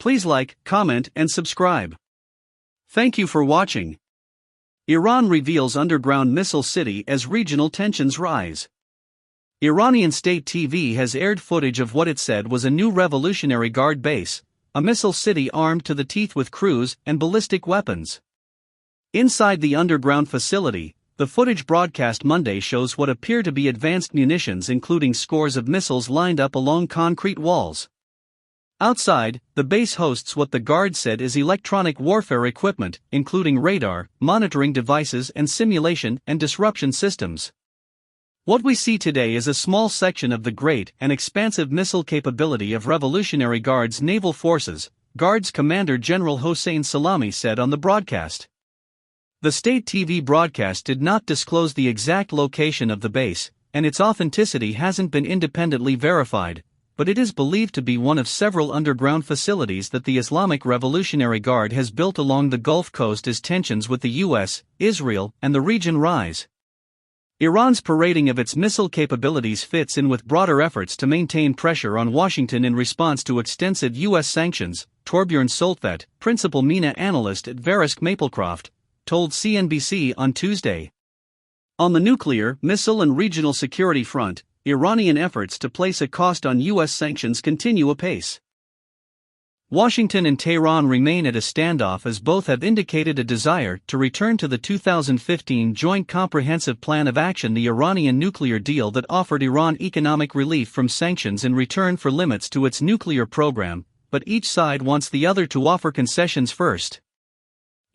Please like, comment, and subscribe. Thank you for watching. Iran reveals underground missile city as regional tensions rise. Iranian state TV has aired footage of what it said was a new Revolutionary Guard base, a missile city armed to the teeth with cruise and ballistic weapons. Inside the underground facility, the footage broadcast Monday shows what appear to be advanced munitions, including scores of missiles lined up along concrete walls. Outside, the base hosts what the Guard said is electronic warfare equipment, including radar, monitoring devices, and simulation and disruption systems. What we see today is a small section of the great and expansive missile capability of Revolutionary Guard's naval forces, Guards Commander General Hossein Salami said on the broadcast. The state TV broadcast did not disclose the exact location of the base, and its authenticity hasn't been independently verified, but it is believed to be one of several underground facilities that the Islamic Revolutionary Guard has built along the Gulf Coast as tensions with the US, Israel, and the region rise. Iran's parading of its missile capabilities fits in with broader efforts to maintain pressure on Washington in response to extensive US sanctions, Torbjorn Soltvedt, principal MENA analyst at Verisk Maplecroft, told CNBC on Tuesday. On the nuclear, missile and regional security front, Iranian efforts to place a cost on US sanctions continue apace. Washington and Tehran remain at a standoff as both have indicated a desire to return to the 2015 Joint Comprehensive Plan of Action, the Iranian nuclear deal that offered Iran economic relief from sanctions in return for limits to its nuclear program, but each side wants the other to offer concessions first.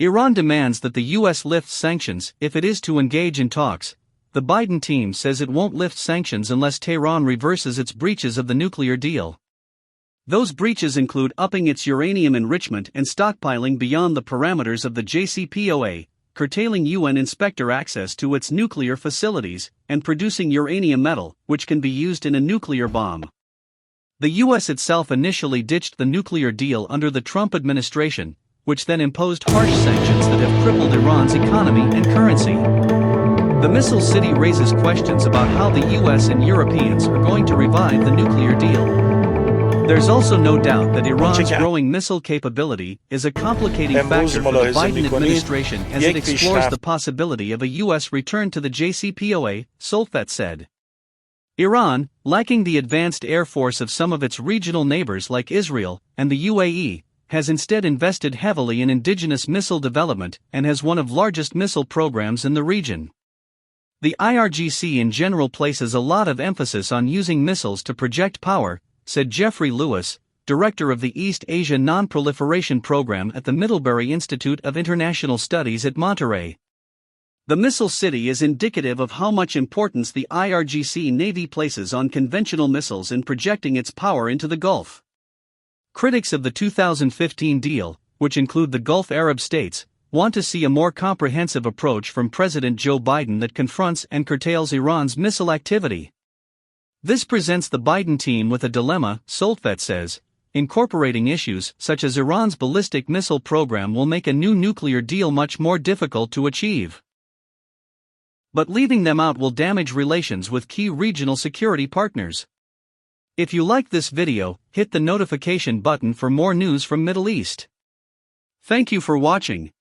Iran demands that the US lifts sanctions if it is to engage in talks. The Biden team says it won't lift sanctions unless Tehran reverses its breaches of the nuclear deal. Those breaches include upping its uranium enrichment and stockpiling beyond the parameters of the JCPOA, curtailing UN inspector access to its nuclear facilities, and producing uranium metal, which can be used in a nuclear bomb. The US itself initially ditched the nuclear deal under the Trump administration, which then imposed harsh sanctions that have crippled Iran's economy and currency. The missile city raises questions about how the US and Europeans are going to revive the nuclear deal. There's also no doubt that Iran's growing missile capability is a complicating factor for the Biden administration as it explores the possibility of a US return to the JCPOA, Soltvedt said. Iran, lacking the advanced air force of some of its regional neighbors like Israel and the UAE, has instead invested heavily in indigenous missile development and has one of the largest missile programs in the region. The IRGC in general places a lot of emphasis on using missiles to project power, said Jeffrey Lewis, director of the East Asia Non-Proliferation Program at the Middlebury Institute of International Studies at Monterey. The missile city is indicative of how much importance the IRGC Navy places on conventional missiles in projecting its power into the Gulf. Critics of the 2015 deal, which include the Gulf Arab states, want to see a more comprehensive approach from President Joe Biden that confronts and curtails Iran's missile activity. This presents the Biden team with a dilemma, Soltvedt says. Incorporating issues such as Iran's ballistic missile program will make a new nuclear deal much more difficult to achieve. But leaving them out will damage relations with key regional security partners. If you like this video, hit the notification button for more news from Middle East. Thank you for watching.